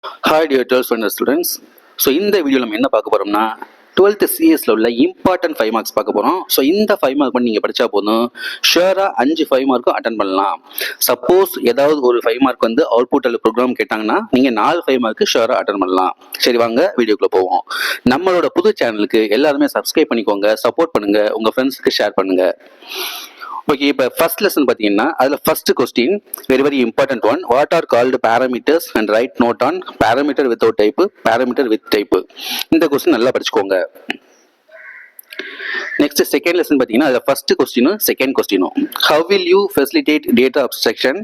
Hi dear 12th standard students. So இந்த வீடியோவில் நம்ம என்ன பார்க்க போகிறோம்னா 12th சிஎஸ்ல உள்ள இம்பார்ட்டன்ட் 5 மார்க்ஸ் பார்க்க போகிறோம். ஸோ இந்த 5 மார்க் பண்ணி நீங்கள் படித்தா போதும், ஷுவராக 5 மார்க்கும் அட்டன் பண்ணலாம். சப்போஸ் ஏதாவது ஒரு 5 மார்க் வந்து அவுட்புட் அல்ல ப்ரோக்ராம் கேட்டாங்கன்னா நீங்கள் 4 5 மார்க்கு ஷுவராக அட்டன் பண்ணலாம். சரி வாங்க வீடியோக்குள்ளே போவோம். நம்மளோட புது சேனலுக்கு எல்லாருமே சப்ஸ்கிரைப் பண்ணிக்கோங்க, சப்போர்ட் பண்ணுங்கள், உங்கள் ஃப்ரெண்ட்ஸுக்கு ஷேர் பண்ணுங்கள். ஓகே, இப்போ ஃபர்ஸ்ட் லெசன் பார்த்தீங்கன்னா அதில் first question very important one. What are called parameters and write note on parameter without type, parameter with type. இந்த கொஸ்டின் நல்லா படிச்சுக்கோங்க. நெக்ஸ்ட் செகண்ட் லெசன் பார்த்தீங்கன்னா அதில் ஃபர்ஸ்ட் கொஸ்டினும் செகண்ட் கொஸ்டினும். How will you facilitate data abstraction,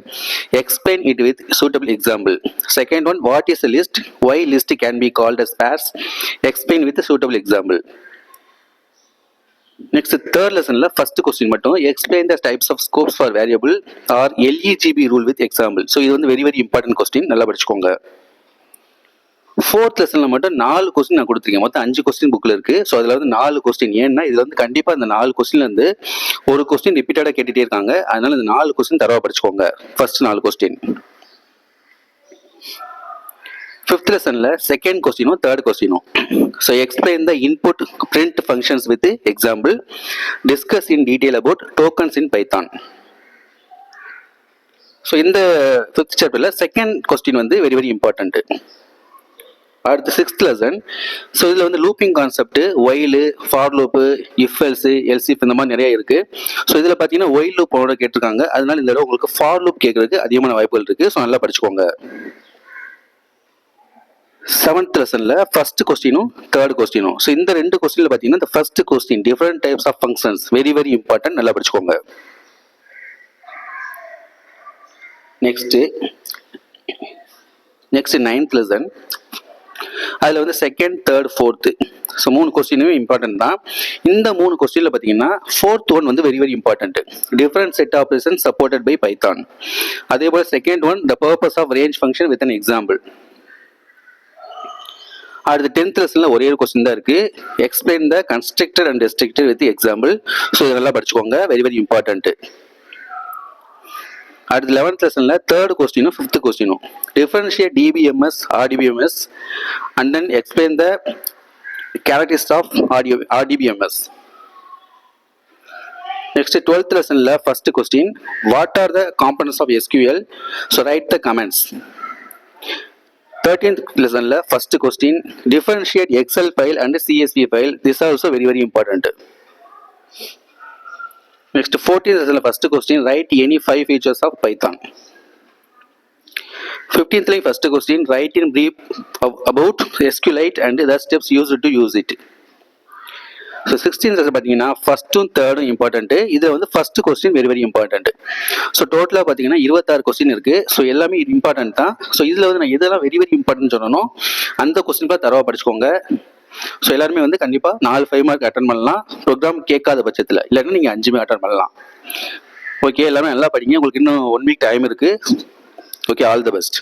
explain it with suitable example. Second one, what is list, why list can be called as pairs, explain with suitable example. Next third லெசன்ல first question மட்டும், explain the types of scopes for variable are LEGB rule with example. So இது வந்து very important question, நல்லா படிச்சுக்கோங்க. Fourth லெசன்ல மட்டும் 4 question நான் கொடுத்துருக்கேன். மொத்தம் 5 கொஸ்டின் புக்ல இருக்கு. ஸோ அதுல வந்து 4 கொஸ்டின். ஏன்னா இதுல வந்து கண்டிப்பா இந்த 4 கொஸ்டின்ல இருந்து ஒரு கொஸ்டின் ரிப்பீட்டடா கேட்டுட்டே இருக்காங்க. அதனால இந்த 4 கொஸ்டின் தரவா படிச்சுக்கோங்க. First 4 question. ஃபிஃப்த் லெசன்ல செகண்ட் கொஸ்டினும் தேர்ட் கொஸ்டினும். So explain the input print functions with example, discuss in detail about tokens in Python. So இந்த ஃபிஃப்த் சாப்டர்ல செகண்ட் கொஸ்டின் வந்து வெரி இம்பார்ட்டன்ட். அடுத்து சிக்ஸ்த் லெசன். ஸோ இதில் வந்து looping concept, while, for loop, if else, elif இந்த மாதிரி நிறைய இருக்கு. ஸோ இதில் பார்த்தீங்கன்னா ஒயில் லூப் கேட்டிருக்காங்க. அதனால இந்த தடவை உங்களுக்கு ஃபார் லூப் கேட்கறதுக்கு அதிகமான வாய்ப்புகள் இருக்கு. ஸோ நல்லா படிச்சுக்கோங்க. செவன்த் லெசன்ல ஃபர்ஸ்ட் கொஸ்டினும் தேர்ட் கொஸ்டினும். ஸோ இந்த 2 கொஸ்டின்ல பார்த்தீங்கன்னா இந்த first question different types of functions very important, நல்லா படிச்சுக்கோங்க. Next ninth lesson. அதில் வந்து செகண்ட் தேர்ட் ஃபோர்த்து. ஸோ 3 கொஸ்டினுமே இம்பார்ட்டன்ட் தான். இந்த 3 கொஸ்டின்ல பார்த்தீங்கன்னா ஃபோர்த் ஒன் வந்து very important. Different set operation supported by Python. அதே போல second one, the purpose of range function with an example. அடுத்து 10th லெசன்ல ஒரே ஒரு கொஸ்டின் தான் இருக்கு. Explain the constructor and restrictor with example. So இதெல்லாம் படிச்சுக்கோங்க, வெரி இம்பார்ட்டன்ட். அடுத்து 11th லெசன்ல தேர்ட் கொஸ்டினும் ஃபிஃப்த் கொஸ்டினும். Differentiate DBMS, RDBMS and then explain the characteristics of RDBMS. Next 12th லெசன்ல first question, what are the components of SQL, so write the commands. 13th லெசன்ல first question, differentiate excel file and CSV file. This are also very important. Next 14th லெசன்ல first question, write any 5 features of Python. 15th line first question, write in brief about SQLite and the steps used to use it. So 16th lesson பார்த்தீங்கன்னா ஃபர்ஸ்ட்டும் தேர்டும் important. இதில் வந்து first question very important. So டோட்டலாக பார்த்தீங்கன்னா 26 question இருக்கு. So எல்லாமே important தான். ஸோ இதில் வந்து நான் எதெல்லாம் வெரி இம்பார்ட்டன்ட் சொன்னனோ அந்த கொஸ்டின் பார்த்து தரவா படிச்சுக்கோங்க. ஸோ எல்லாருமே வந்து கண்டிப்பாக 4 5 மார்க் அட்டன் பண்ணலாம், ப்ரோக்ராம் கேட்காத பட்சத்தில். இல்லைன்னா நீங்கள் 5 அட்டன் பண்ணலாம். ஓகே, எல்லாமே நல்லா படிங்க. உங்களுக்கு இன்னும் 1 வீக் டைம் இருக்கு. Okay, all the best.